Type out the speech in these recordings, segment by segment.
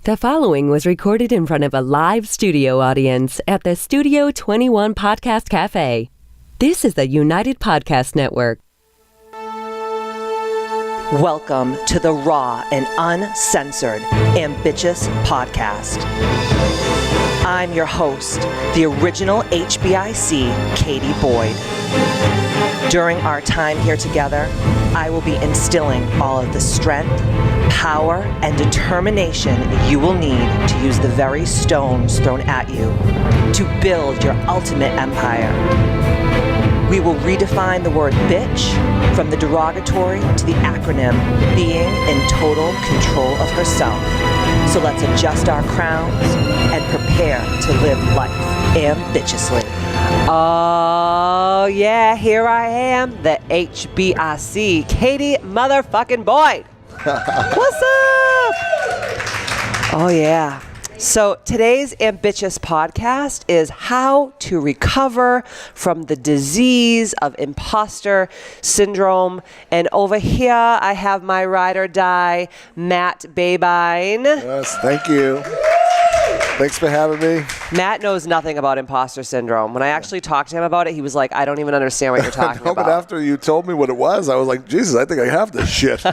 The following was recorded in front of a live studio audience at the Studio 21 Podcast Cafe. This is the United Podcast Network. Welcome to the raw and uncensored Ambitchious podcast. I'm your host, the original HBIC, Katie Boyd. During our time here together, I will be instilling all of the strength, power, and determination you will need to use the very stones thrown at you to build your ultimate empire. We will redefine the word bitch from the derogatory to the acronym being in total control of herself. So let's adjust our crowns and prepare to live life ambitiously. Oh yeah, here I am, the HBIC, Katie motherfucking Boyd. What's up? Oh yeah. So today's Ambitchious podcast is how to recover from the disease of Imposter Syndrome. And over here, I have my ride or die, Matt Babine. Yes, thank you. Thanks for having me. Matt knows nothing about Imposter Syndrome. When I actually talked to him about it, he was like, I don't even understand what you're talking about. But after you told me what it was, I was like, Jesus, I think I have this shit.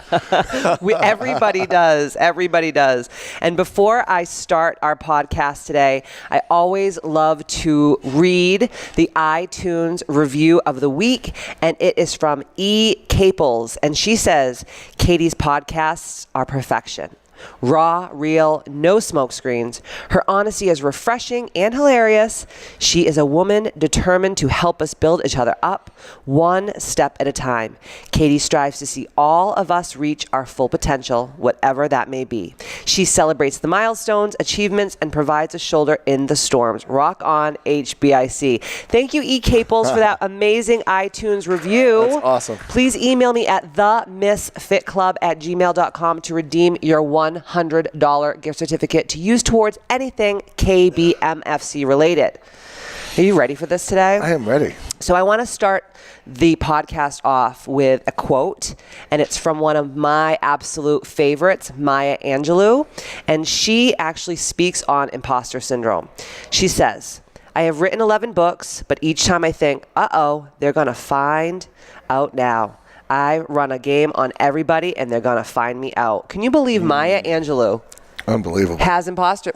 Everybody does. Everybody does. And before I start our podcast today, I always love to read the iTunes review of the week, and it is from E. Caples. And she says, Katie's podcasts are perfection. Raw, real, no smoke screens. Her honesty is refreshing and hilarious. She is a woman determined to help us build each other up, one step at a time. Katie strives to see all of us reach our full potential, whatever that may be. She celebrates the milestones, achievements, and provides a shoulder in the storms. Rock on, HBIC. Thank you, E. Caples, for that amazing iTunes review. That's awesome. Please email me at themisfitclub@gmail.com to redeem your $100 gift certificate to use towards anything KBMFC related. Are you ready for this today? I am ready. So I want to start the podcast off with a quote, and it's from one of my absolute favorites, Maya Angelou, and she actually speaks on Imposter Syndrome. She says, I have written 11 books, but each time I think, uh-oh, they're going to find out now. I run a game on everybody, and they're going to find me out. Can you believe Maya Angelou? Unbelievable. Had imposter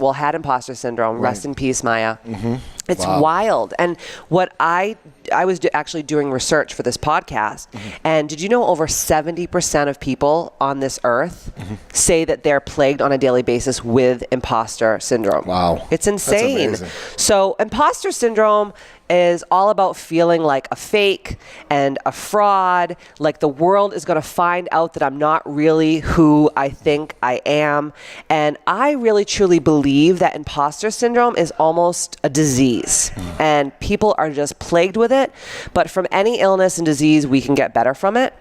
syndrome. Right. Rest in peace, Maya. Mm-hmm. It's wild. And what I was actually doing research for this podcast, and did you know over 70% of people on this earth say that they're plagued on a daily basis with imposter syndrome? Wow. It's insane. That's amazing. So imposter syndrome is all about feeling like a fake and a fraud, like the world is going to find out that I'm not really who I think I am. And I really truly believe that imposter syndrome is almost a disease, and people are just plagued with it. But from any illness and disease, we can get better from it.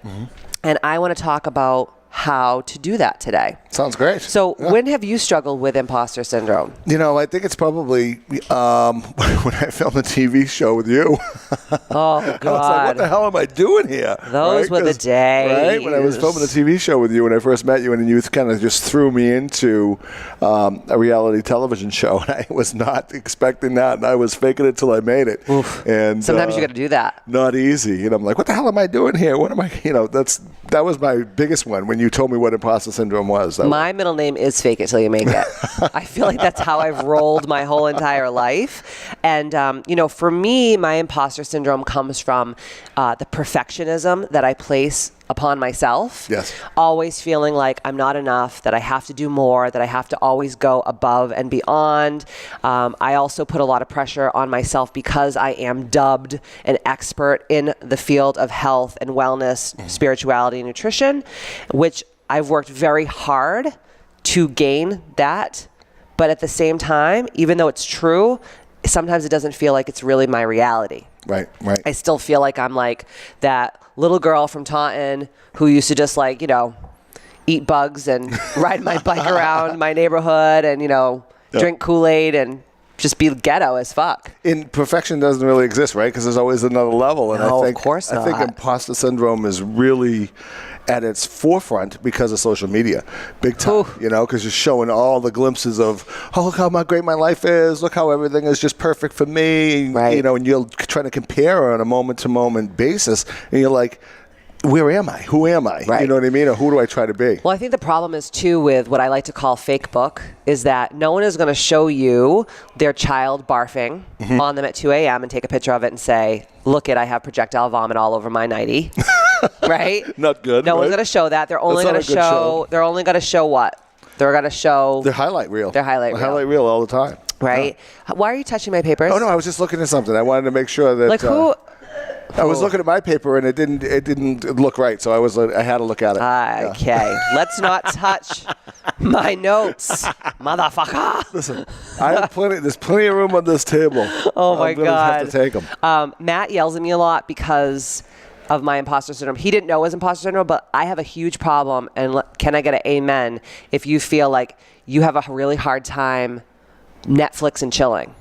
And I want to talk about how to do that today. Sounds great. So when have you struggled with imposter syndrome? You know, I think it's probably when I filmed a TV show with you. Oh, God. I was like, what the hell am I doing here? Those were the days. Right? When I was filming a TV show with you when I first met you, and you kind of just threw me into a reality television show. And I was not expecting that, and I was faking it till I made it. Oof. And sometimes you got to do that. Not easy. And I'm like, what the hell am I doing here? What am I, that was my biggest one when you told me what imposter syndrome was. My middle name is Fake It Till You Make It. I feel like that's how I've rolled my whole entire life. And, for me, my imposter syndrome comes from the perfectionism that I place upon myself. Yes. Always feeling like I'm not enough, that I have to do more, that I have to always go above and beyond. I also put a lot of pressure on myself because I am dubbed an expert in the field of health and wellness, spirituality, and nutrition, which I've worked very hard to gain that. But at the same time, even though it's true, sometimes it doesn't feel like it's really my reality. Right. I still feel like I'm like that little girl from Taunton who used to just eat bugs and ride my bike around my neighborhood and, drink Kool-Aid and just be ghetto as fuck. Perfection doesn't really exist, right? Because there's always another level. And No, I think, of course not. I think imposter syndrome is really at its forefront because of social media, big time. You know, because you're showing all the glimpses of, oh, look how great my life is. Look how everything is just perfect for me. Right. You know, and you're trying to compare on a moment-to-moment basis, and you're like, where am I? Who am I? Right. You know what I mean? Or who do I try to be? Well, I think the problem is, too, with what I like to call fake book, is that no one is going to show you their child barfing on them at 2 a.m. and take a picture of it and say, look I have projectile vomit all over my nightie. Right? Not good. No right? one's going to show that. They're only going to show. They're only going to show what? They're going to show their highlight reel. Their highlight reel. Highlight reel all the time. Right? Yeah. Why are you touching my papers? Oh no, I was just looking at something. I wanted to make sure that. Like who? I was looking at my paper and it didn't look right, so I had to look at it. Okay, let's not touch my notes, motherfucker. Listen, I have there's plenty of room on this table. Oh my God! Have to take them. Matt yells at me a lot because of my imposter syndrome. He didn't know it was imposter syndrome, but I have a huge problem. And can I get an amen if you feel like you have a really hard time Netflix and chilling?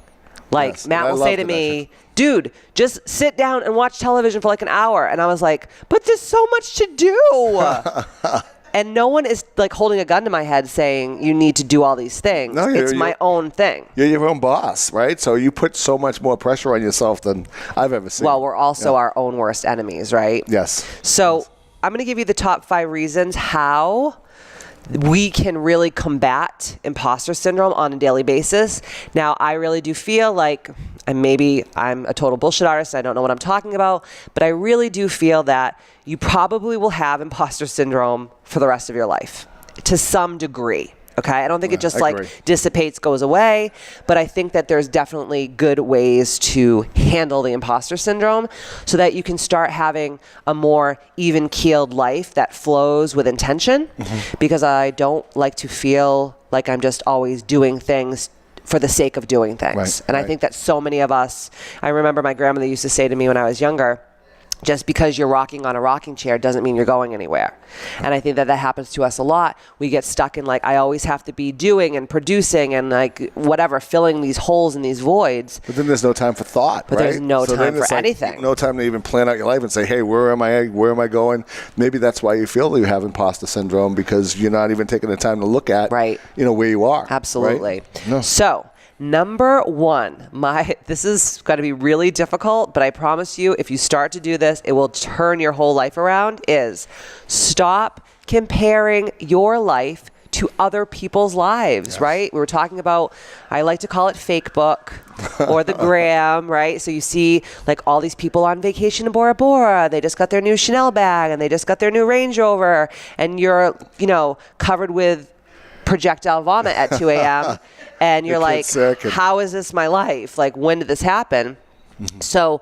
Like, yes, Matt will say to me, dude, just sit down and watch television for like an hour. And I was like, but there's so much to do. And no one is like holding a gun to my head saying you need to do all these things. No, it's my own thing. You're your own boss, right? So you put so much more pressure on yourself than I've ever seen. Well, we're also our own worst enemies, right? Yes. So I'm going to give you the top 5 reasons how we can really combat imposter syndrome on a daily basis. Now, I really do feel like, and maybe I'm a total bullshit artist, I don't know what I'm talking about, but I really do feel that you probably will have imposter syndrome for the rest of your life to some degree. Okay, I don't think it just like dissipates, goes away, but I think that there's definitely good ways to handle the imposter syndrome so that you can start having a more even-keeled life that flows with intention, because I don't like to feel like I'm just always doing things for the sake of doing things. And I think that so many of us, I remember my grandmother used to say to me when I was younger, just because you're rocking on a rocking chair doesn't mean you're going anywhere. And I think that happens to us a lot. We get stuck in like, I always have to be doing and producing and like whatever, filling these holes and these voids. But then there's no time for thought, But there's no time for anything. Like, no time to even plan out your life and say, hey, where am I going? Maybe that's why you feel that you have imposter syndrome, because you're not even taking the time to look at, where you are. Absolutely. Right? No. So, number 1, this is going to be really difficult, but I promise you, if you start to do this, it will turn your whole life around, is stop comparing your life to other people's lives, right? We were talking about, I like to call it fake book or the gram, right? So you see like all these people on vacation in Bora Bora, they just got their new Chanel bag and they just got their new Range Rover, and you're, covered with projectile vomit at 2 a.m. and you're like, how is this my life? Like, when did this happen? So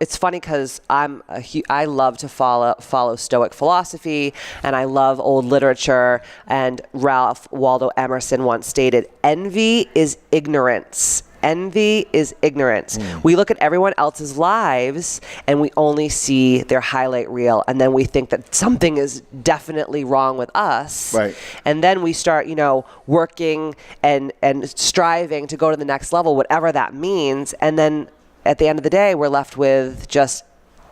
it's funny because I love to follow Stoic philosophy, and I love old literature. And Ralph Waldo Emerson once stated, "Envy is ignorance." Envy is ignorance. We look at everyone else's lives and we only see their highlight reel, and then we think that something is definitely wrong with us. Right. And then we start, working and striving to go to the next level, whatever that means. And then at the end of the day, we're left with just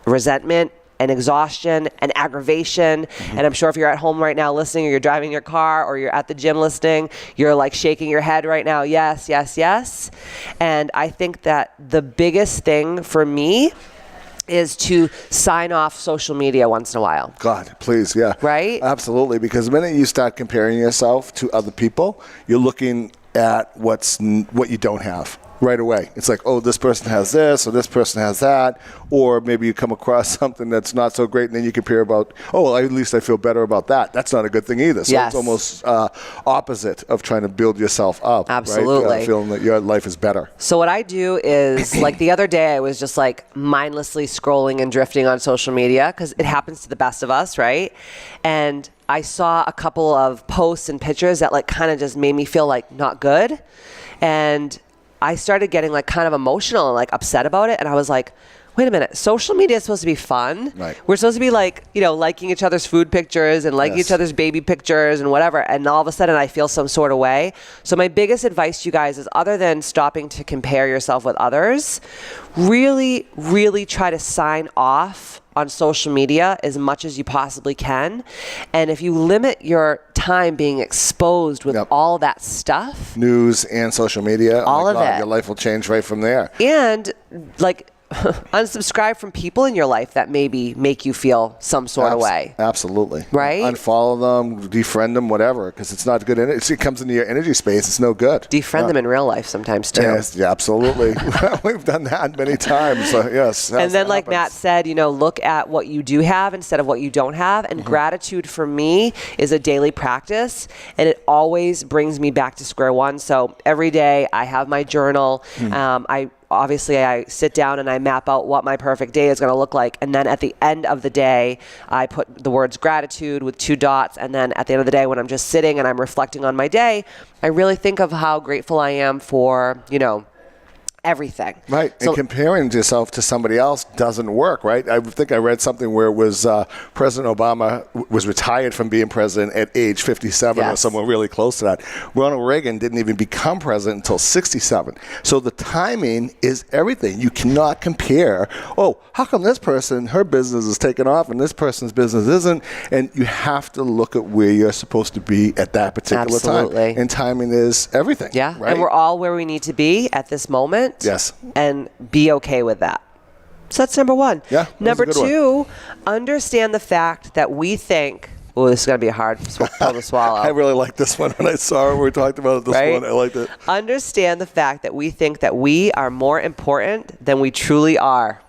resentment and exhaustion and aggravation. And I'm sure if you're at home right now listening, or you're driving your car, or you're at the gym listening, you're like shaking your head right now. Yes, yes, yes. And I think that the biggest thing for me is to sign off social media once in a while. God, please, yeah. Right? Absolutely, because the minute you start comparing yourself to other people, you're looking at what you don't have. Right away. It's like, oh, this person has this, or this person has that, or maybe you come across something that's not so great, and then you compare about, oh, well, at least I feel better about that. That's not a good thing either. So it's almost opposite of trying to build yourself up. Absolutely. Right? Feeling that your life is better. So what I do is, like the other day, I was just like mindlessly scrolling and drifting on social media, because it happens to the best of us, right? And I saw a couple of posts and pictures that like kind of just made me feel like not good. And I started getting like kind of emotional and like upset about it. And I was like, wait a minute, social media is supposed to be fun. Right. We're supposed to be like, liking each other's food pictures and liking each other's baby pictures and whatever. And all of a sudden I feel some sort of way. So my biggest advice to you guys is, other than stopping to compare yourself with others, really, really try to sign off on social media as much as you possibly can. And if you limit your time being exposed with all that stuff, news and social media, all of it, your life will change right from there. And like, unsubscribe from people in your life that maybe make you feel some sort of way. Absolutely. Right? Unfollow them, defriend them, whatever, because it's not good. It comes into your energy space. It's no good. Defriend them in real life sometimes too. Yes, yeah, absolutely. We've done that many times. So yes. And then, like Matt said, look at what you do have instead of what you don't have. And gratitude for me is a daily practice, and it always brings me back to square one. So every day I have my journal. I sit down and I map out what my perfect day is going to look like. And then at the end of the day, I put the words gratitude with 2 dots. And then at the end of the day, when I'm just sitting and I'm reflecting on my day, I really think of how grateful I am for, everything. Right. So, and comparing yourself to somebody else doesn't work, right? I think I read something where it was President Obama was retired from being president at age 57 or someone really close to that. Ronald Reagan didn't even become president until 67. So the timing is everything. You cannot compare, how come this person, her business is taking off and this person's business isn't? And you have to look at where you're supposed to be at that particular time. And timing is everything. Yeah. Right? And we're all where we need to be at this moment. Yes. And be okay with that. So that's number one. Yeah. Number two, understand the fact that we think, this is going to be a hard pill to swallow. I really liked this one when I saw it. We talked about this one. I liked it. Understand the fact that we think that we are more important than we truly are.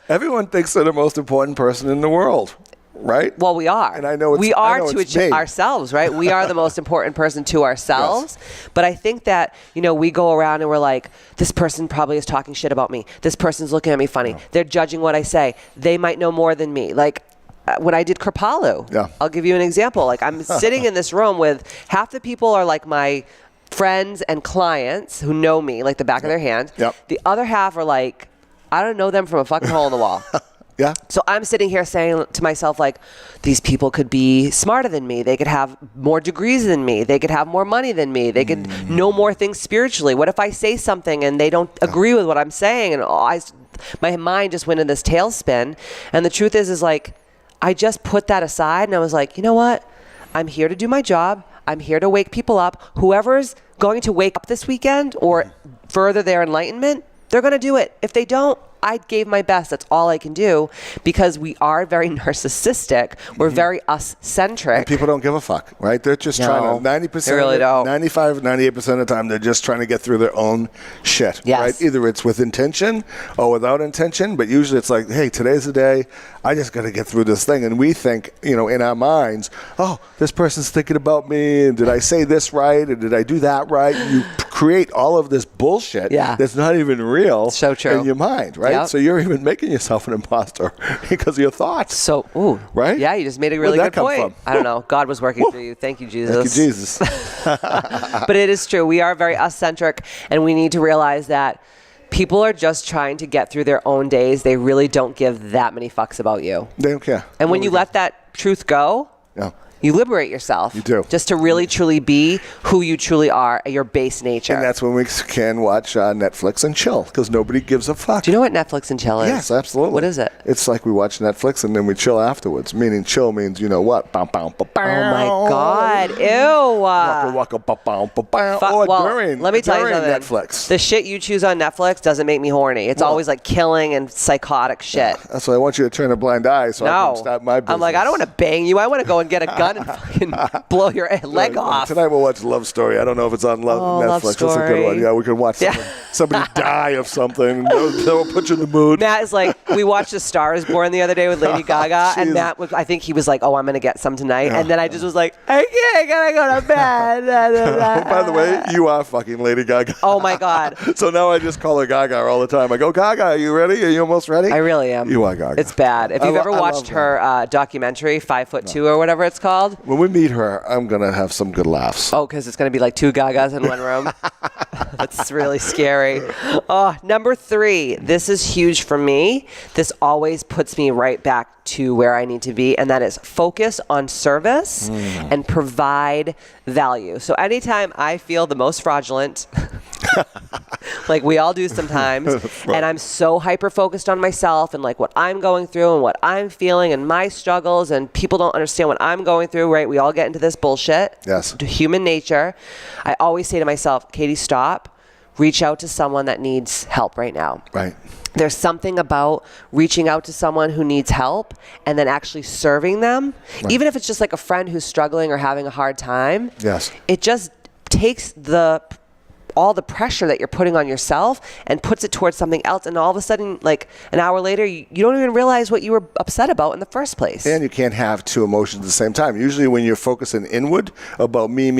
Everyone thinks they're the most important person in the world. Right? Well, we are. And I know we are to ourselves, right? We are the most important person to ourselves. Yes. But I think that, we go around and we're like, this person probably is talking shit about me. This person's looking at me funny. No. They're judging what I say. They might know more than me. Like, when I did Kripalu, I'll give you an example. Like, I'm sitting in this room with half the people are like my friends and clients who know me, like the back of their hand. Yep. The other half are like, I don't know them from a fucking hole in the wall. Yeah. So I'm sitting here saying to myself, like, these people could be smarter than me. They could have more degrees than me. They could have more money than me. They could know more things spiritually. What if I say something and they don't agree with what I'm saying? And my mind just went in this tailspin. And the truth is like, I just put that aside and I was like, you know what? I'm here to do my job. I'm here to wake people up. Whoever's going to wake up this weekend or further their enlightenment, they're going to do it. If they don't, I gave my best. That's all I can do, because we are very narcissistic. We're very us-centric. And people don't give a fuck, right? They're just trying to, 90%, they really don't. 95, 98% of the time, they're just trying to get through their own shit, right? Either it's with intention or without intention, but usually it's like, hey, today's the day. I just got to get through this thing. And we think, in our minds, this person's thinking about me, and did I say this right, and did I do that right? You create all of this bullshit that's not even real in your mind, right? Yep. So you're even making yourself an imposter because of your thoughts. Right? Yeah, you just made a really good point. I don't know. God was working through you. Thank you, Jesus. Thank you, Jesus. But it is true. We are very us-centric, and we need to realize that people are just trying to get through their own days. They really don't give that many fucks about you. They don't care. And when you let that truth go, you liberate yourself. You do. Just to really, truly be who you truly are at your base nature. And that's when we can watch Netflix and chill, because nobody gives a fuck. Do you know what Netflix and chill is? Yes, absolutely. What is it? It's like we watch Netflix and then we chill afterwards. Meaning chill means, you know what? Bow, bow, bow, bow. Oh, my God. Ew. Waka, bow, bow, bow, bow. During Netflix. The shit you choose on Netflix doesn't make me horny. It's always like killing and psychotic shit. Yeah, that's why I want you to turn a blind eye so I can stop my business. I'm like, I don't want to bang you. I want to go and get a gun and fucking blow your leg off. Tonight we'll watch Love Story. I don't know if it's on Netflix. Love Story. That's a good one. Yeah, we could watch somebody die of something. They'll put you in the mood. Matt is like, we watched A Star Is Born the other day with Lady Gaga, and Matt was, I think he was like, I'm going to get some tonight. And then I just was like, I gotta go to bed. By the way, you are fucking Lady Gaga. Oh my God. So now I just call her Gaga all the time. I go, Gaga, are you ready? Are you almost ready? I really am. You are Gaga. It's bad. If you've ever watched her documentary, 5'2" or whatever it's called. When we meet her, I'm going to have some good laughs. Oh, because it's going to be like two Gagas in one room. That's really scary. Oh, number 3. This is huge for me. This always puts me right back to where I need to be, and that is focus on service and provide value. So anytime I feel the most fraudulent, like we all do sometimes, and I'm so hyper-focused on myself and like what I'm going through and what I'm feeling and my struggles, and people don't understand what I'm going through, right? We all get into this bullshit. Yes. Human nature. I always say to myself, Katie, stop. Reach out to someone that needs help right now. Right. There's something about reaching out to someone who needs help and then actually serving them, even if it's just like a friend who's struggling or having a hard time. Yes. It just takes all the pressure that you're putting on yourself and puts it towards something else, and all of a sudden, like an hour later, you don't even realize what you were upset about in the first place. And you can't have 2 emotions at the same time. Usually when you're focusing inward about me,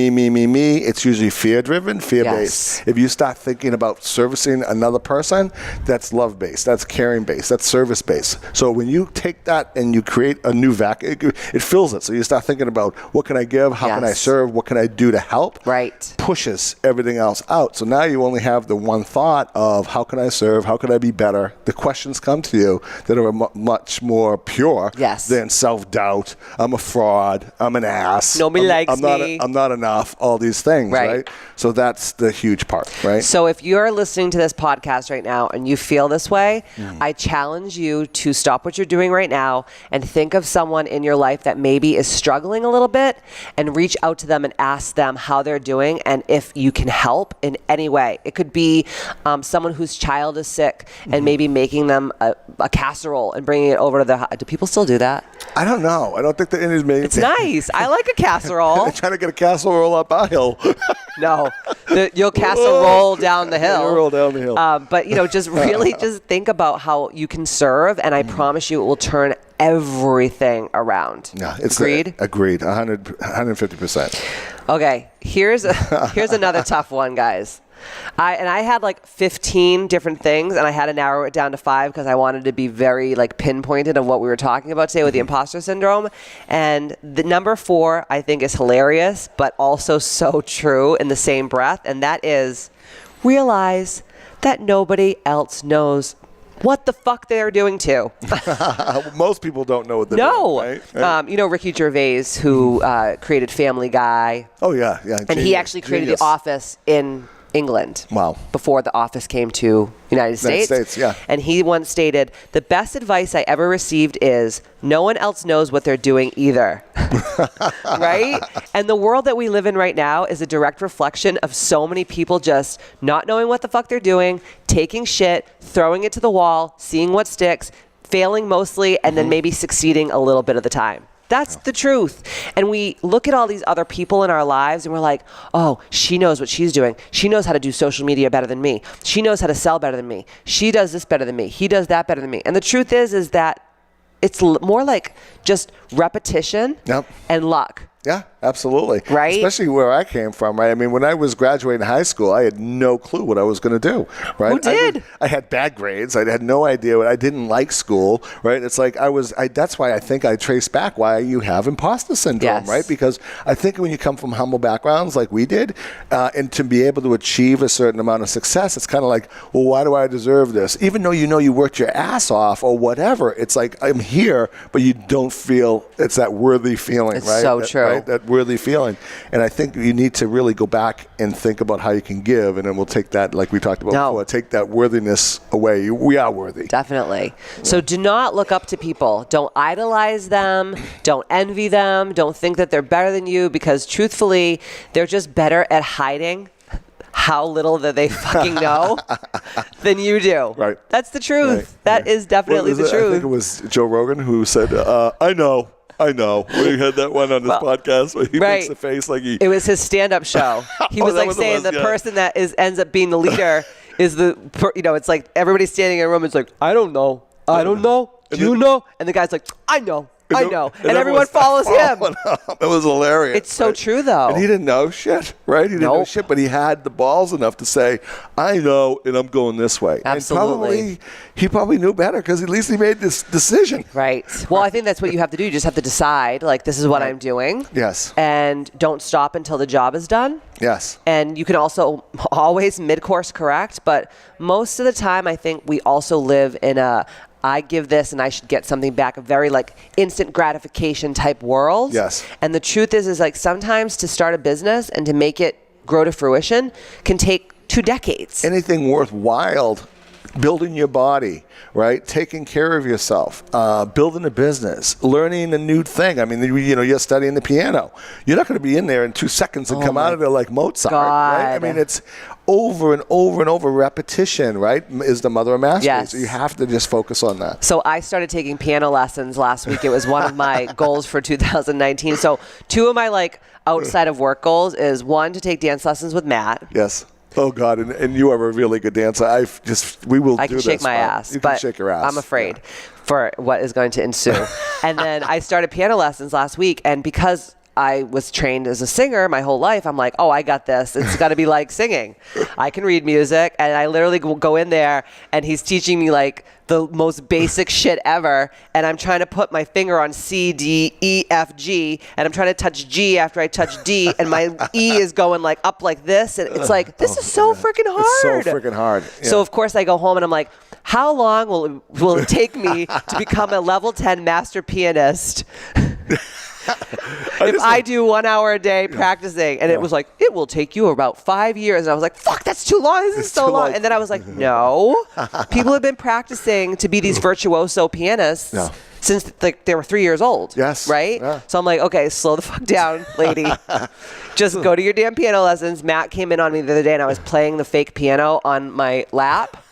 it's usually fear-driven, fear-based. Yes. If you start thinking about servicing another person, that's love-based, that's caring-based, that's service-based. So when you take that and you create a new vacuum, it fills it. So you start thinking about, what can I give? How can I serve? What can I do to help? Right. Pushes everything else out. So now you only have the one thought of, how can I serve? How can I be better? The questions come to you that are much more pure than self-doubt. I'm a fraud. I'm an ass. Nobody likes me. I'm not enough. All these things, right? So that's the huge part, right? So if you're listening to this podcast right now and you feel this way, I challenge you to stop what you're doing right now and think of someone in your life that maybe is struggling a little bit, and reach out to them and ask them how they're doing and if you can help in any way. It could be someone whose child is sick and maybe making them a casserole and bringing it over to the house. Do people still do that? I don't know. I don't think the Indians made it. It's nice. I like a casserole. They're trying to get a casserole up a hill. No, you'll casserole down the hill. You'll roll down the hill. But just really just think about how you can serve, and I promise you it will turn everything around. Yeah, it's agreed. Agreed. 150%. Okay, here's another tough one, guys. I had like 15 different things, and I had to narrow it down to 5 because I wanted to be very like pinpointed on what we were talking about today with the imposter syndrome. And the number 4 I think is hilarious, but also so true in the same breath, and that is realize that nobody else knows what the fuck they're doing too. Most people don't know what they're doing, right? Ricky Gervais, who created Family Guy. Oh, yeah. And he actually created The Office in England. Wow. Before The Office came to United States. Yeah. And he once stated, the best advice I ever received is, no one else knows what they're doing either. Right? And the world that we live in right now is a direct reflection of so many people just not knowing what the fuck they're doing, taking shit, throwing it to the wall, seeing what sticks, failing mostly, and then maybe succeeding a little bit of the time. That's the truth. And we look at all these other people in our lives and we're like, oh, she knows what she's doing. She knows how to do social media better than me. She knows how to sell better than me. She does this better than me. He does that better than me. And the truth is that it's more like just repetition and luck. Yeah, absolutely. Right? Especially where I came from, right? I mean, when I was graduating high school, I had no clue what I was going to do, right? Who did? I had bad grades. I had no idea. I didn't like school, right? It's like that's why I think I trace back why you have imposter syndrome, right? Because I think when you come from humble backgrounds like we did, and to be able to achieve a certain amount of success, it's kind of like, well, why do I deserve this? Even though you worked your ass off or whatever, it's like, I'm here, but you don't feel it's that worthy feeling, it's right? So true. Right? That worthy feeling. And I think you need to really go back and think about how you can give, and then we'll take that, like we talked about before, take that worthiness away. We are worthy. Definitely. So do not look up to people. Don't idolize them. Don't envy them. Don't think that they're better than you, because truthfully, they're just better at hiding how little that they fucking know than you do. Right. That's the truth. Right. That is definitely the truth. I think it was Joe Rogan who said, I know. We had that one on this podcast where he makes the face like he... It was his stand-up show. He was like saying the person that ends up being the leader is it's like everybody's standing in a room. It's like, I don't know. I don't know. Do you know? And the guy's like, I know. I know. And everyone follows him. It was hilarious. It's so true, though. And he didn't know shit, right? He didn't know shit, but he had the balls enough to say, I know, and I'm going this way. Absolutely. And he probably knew better because at least he made this decision. Right. Well, I think that's what you have to do. You just have to decide, like, this is what I'm doing. Yes. And don't stop until the job is done. Yes. And you can also always mid-course correct, but most of the time I think we also live in I give this and I should get something back, a very like instant gratification type world. Yes. And the truth is like sometimes to start a business and to make it grow to fruition can take 2 decades. Anything worthwhile, building your body, right? Taking care of yourself, building a business, learning a new thing. I mean, you're studying the piano. You're not going to be in there in 2 seconds and come out of there like Mozart, right? I mean, it's over and over and over. Repetition, right, is the mother of mastery. Yes. So you have to just focus on that. So I started taking piano lessons last week. It was one of my goals for 2019. So 2 of my like outside of work goals is 1, to take dance lessons with Matt. Yes. Oh God, and you are a really good dancer. We will do this. I can shake my ass. You can shake your ass. I'm afraid for what is going to ensue. And then I started piano lessons last week, and because I was trained as a singer my whole life, I'm like, oh, I got this. It's got to be like singing. I can read music, and I literally go in there, and he's teaching me like the most basic shit ever, and I'm trying to put my finger on C, D, E, F, G, and I'm trying to touch G after I touch D, and my E is going like up like this, and it's like, this is so freaking hard. It's so freaking hard. Yeah. So of course I go home and I'm like, how long will it take me to become a level 10 master pianist? If I do 1 hour a day practicing, and it was like, it will take you about 5 years. And I was like, fuck, that's too long. This is so long. And then I was like, no. People have been practicing to be these virtuoso pianists since like they were 3 years old. Yes. Right? Yeah. So I'm like, okay, slow the fuck down, lady. Just go to your damn piano lessons. Matt came in on me the other day, and I was playing the fake piano on my lap.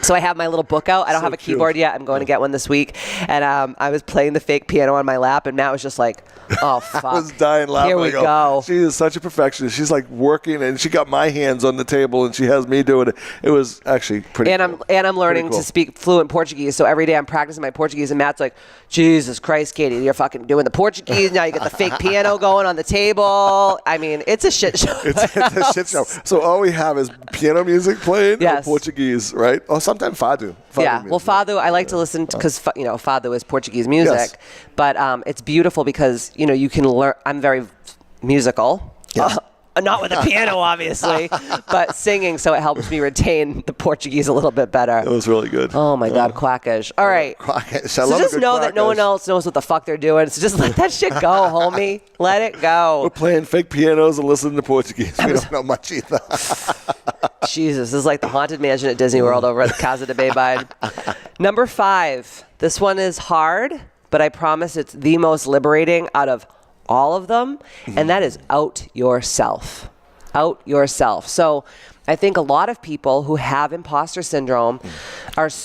So I have my little book out. I don't have a keyboard yet. I'm going to get one this week. And I was playing the fake piano on my lap, and Matt was just like, oh, fuck. I was dying laughing. Here we go. She is such a perfectionist. She's like working, and she got my hands on the table, and she has me doing it. It was actually pretty cool. I'm learning to speak fluent Portuguese. So every day I'm practicing my Portuguese, and Matt's like, Jesus Christ, Katie, you're fucking doing the Portuguese. Now you get the fake piano going on the table. I mean, it's a shit show. It's a shit show. So all we have is piano music playing or Portuguese, right? Or sometimes fado. Yeah, well, fado, I like to listen to because, fado is Portuguese music. But it's beautiful because, you can learn. I'm very musical. Yes. Not with a piano, obviously, but singing, so it helps me retain the Portuguese a little bit better. It was really good. Oh, my God, quackish. All right. Quackish. So just know that no one else knows what the fuck they're doing. So just let that shit go, homie. Let it go. We're playing fake pianos and listening to Portuguese. We don't know much either. Jesus, this is like the Haunted Mansion at Disney World over at Casa de Babine. Number 5. This one is hard, but I promise it's the most liberating out of all of them, and that is out yourself. Out yourself. So I think a lot of people who have imposter syndrome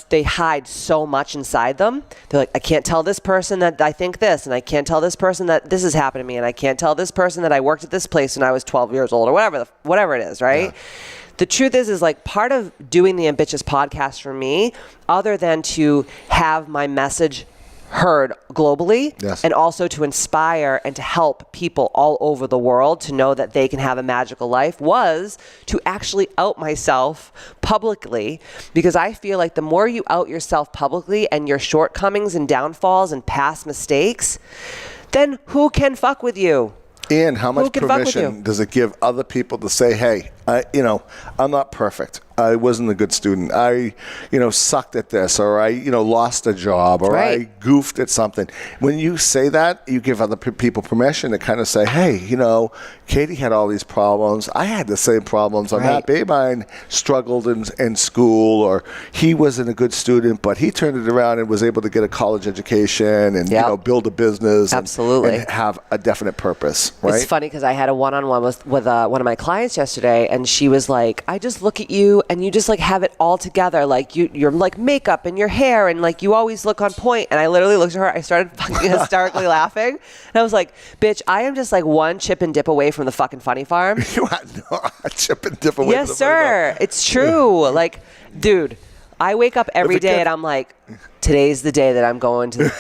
they hide so much inside them. They're like, I can't tell this person that I think this, and I can't tell this person that this has happened to me, and I can't tell this person that I worked at this place when I was 12 years old, or whatever it is, right? Yeah. The truth is like part of doing the Ambitchious podcast for me, other than to have my message heard globally, and also to inspire and to help people all over the world to know that they can have a magical life, was to actually out myself publicly, because I feel like the more you out yourself publicly and your shortcomings and downfalls and past mistakes, then who can fuck with you? And how much permission does it give other people to say, hey, I'm not perfect. I wasn't a good student. I, sucked at this, or I, lost a job, or I goofed at something. When you say that, you give other people permission to kind of say, hey, Katie had all these problems. I had the same problems. Or Matt Babine struggled in school, or he wasn't a good student, but he turned it around and was able to get a college education and, build a business. Absolutely. And have a definite purpose, right? It's funny because I had a one-on-one with one of my clients yesterday, and she was like, I just look at you and you just like have it all together. Like you're like makeup and your hair, and like you always look on point. And I literally looked at her. I started fucking hysterically laughing. And I was like, bitch, I am just like one chip and dip away from the fucking funny farm. You are not a chip and dip away from the funny farm. Yes, sir. It's true. Like, dude, I wake up every day and I'm like, today's the day that I'm going to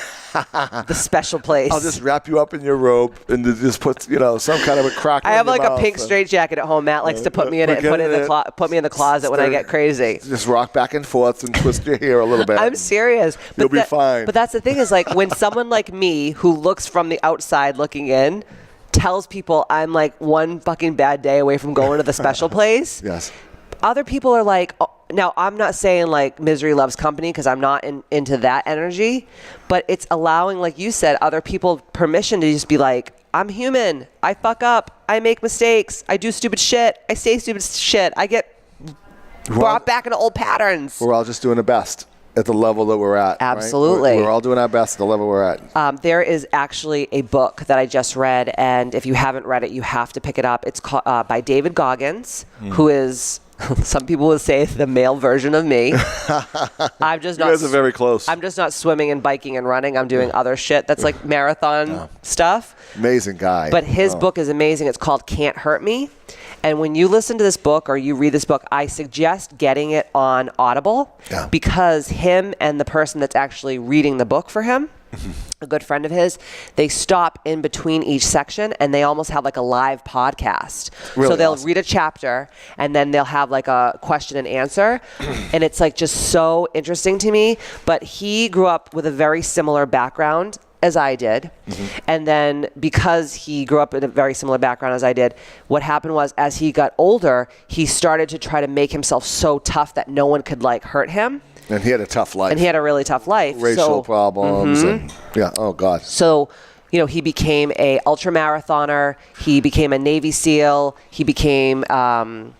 the special place. I'll just wrap you up in your robe and just put, some kind of a crock. I have like a pink straitjacket at home. Matt likes to put me in it and put me in the closet when I get crazy. Just rock back and forth and twist your hair a little bit. I'm serious. You'll be fine. But that's the thing is like when someone like me who looks from the outside looking in tells people I'm like one fucking bad day away from going to the special place. Yes. Other people are like, now I'm not saying like misery loves company because I'm not into that energy, but it's allowing, like you said, other people permission to just be like, I'm human. I fuck up. I make mistakes. I do stupid shit. I say stupid shit. I get brought back into old patterns. We're all just doing the best at the level that we're at. Absolutely. Right? We're all doing our best at the level we're at. There is actually a book that I just read, and if you haven't read it, you have to pick it up. It's called, by David Goggins, who is, some people would say, the male version of me. I'm just not. You guys are very close. I'm just not swimming and biking and running. I'm doing other shit that's like marathon stuff. Amazing guy. But his book is amazing. It's called Can't Hurt Me. And when you listen to this book or you read this book, I suggest getting it on Audible because him and the person that's actually reading the book for him, a good friend of his, they stop in between each section and they almost have like a live podcast. Really so they'll awesome. read a chapter and then they'll have like a question and answer. And it's like just so interesting to me. But he grew up with a very similar background as I did. And then because he grew up in a very similar background as I did, what happened was as he got older, he started to try to make himself so tough that no one could like hurt him. And he had a tough life. And he had a really tough life. Racial problems. And, oh, God. So, he became a ultra marathoner. He became a Navy SEAL. He became, what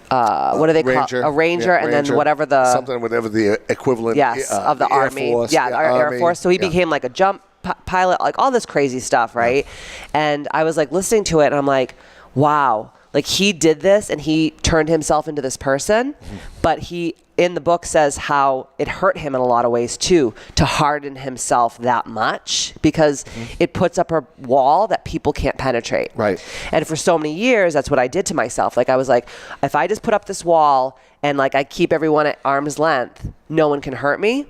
do they call it? A ranger, and then whatever the equivalent of the Air Army. Force, Air Force. So he became like a jump pilot, like all this crazy stuff, right? And I was like listening to it and I'm like, wow, like he did this and he turned himself into this person, but he in the book says how it hurt him in a lot of ways too, to harden himself that much because it puts up a wall that people can't penetrate. Right. And for so many years, that's what I did to myself. Like I was like, if I just put up this wall and like I keep everyone at arm's length, no one can hurt me.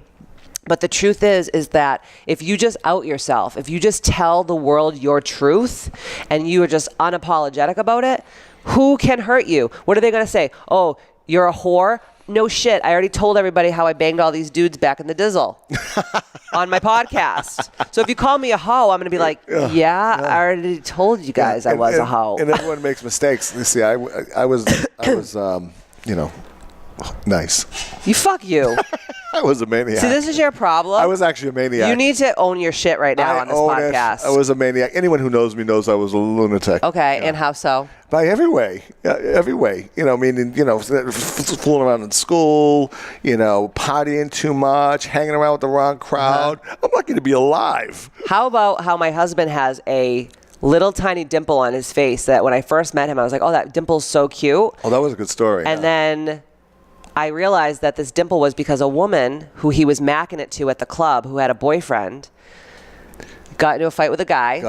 But the truth is that if you just out yourself, if you just tell the world your truth and you are just unapologetic about it, who can hurt you? What are they going to say? Oh, you're a whore? No shit. I already told everybody how I banged all these dudes back in the dizzle on my podcast. So if you call me a hoe, I'm going to be like, I already told you guys I was a hoe. And everyone makes mistakes. You see, I was nice. You fuck you. I was a maniac. See, this is your problem. I was actually a maniac. You need to own your shit right now on this podcast. I was a maniac. Anyone who knows me knows I was a lunatic. Okay, and how so? By every way. Every way. Meaning, fooling around in school, partying too much, hanging around with the wrong crowd. I'm lucky to be alive. How about how my husband has a little tiny dimple on his face that when I first met him, I was like, oh, that dimple's so cute. Oh, that was a good story. And then I realized that this dimple was because a woman who he was macking it to at the club who had a boyfriend got into a fight with a guy.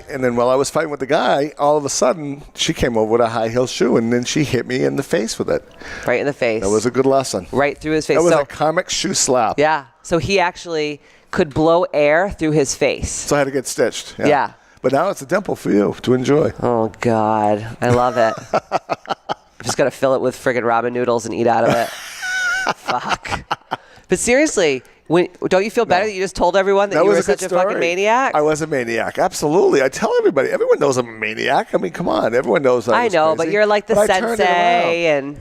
And then while I was fighting with the guy, all of a sudden, she came over with a high heel shoe, and then she hit me in the face with it. Right in the face. That was a good lesson. Right through his face. That was a karmic shoe slap. Yeah. So he actually could blow air through his face. So I had to get stitched. Yeah. But now it's a dimple for you to enjoy. Oh, God. I love it. I'm just going to fill it with friggin' ramen noodles and eat out of it. Fuck. But seriously, don't you feel better that you just told everyone that you were such a fucking maniac? I was a maniac. Absolutely. I tell everybody. Everyone knows I'm a maniac. I mean, come on. Everyone knows I was know, crazy. But you're like the sensei and...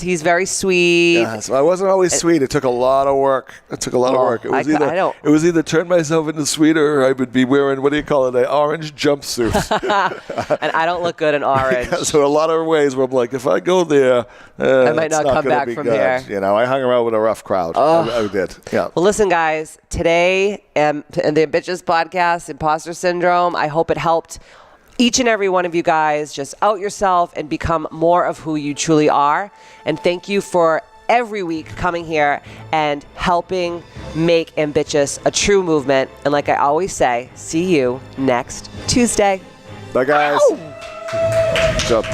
He's very sweet. Yeah, so I wasn't always sweet. It took a lot of work. It was either turn myself into sweeter or I would be wearing, what do you call it, an orange jumpsuit. And I don't look good in orange. So a lot of ways where I'm like, if I go there, I might not come back from here. I hung around with a rough crowd. I did. Yeah. Well, listen, guys. Today, in the Ambitchious podcast, Imposter Syndrome, I hope it helped each and every one of you guys just out yourself and become more of who you truly are. And thank you for every week coming here and helping make Ambitchious a true movement. And like I always say, see you next Tuesday. Bye, guys. Ow! What's up?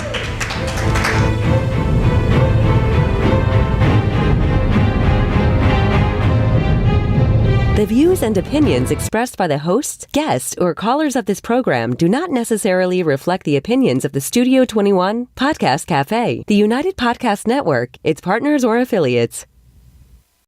The views and opinions expressed by the hosts, guests, or callers of this program do not necessarily reflect the opinions of the Studio 21 Podcast Cafe, the United Podcast Network, its partners, or affiliates.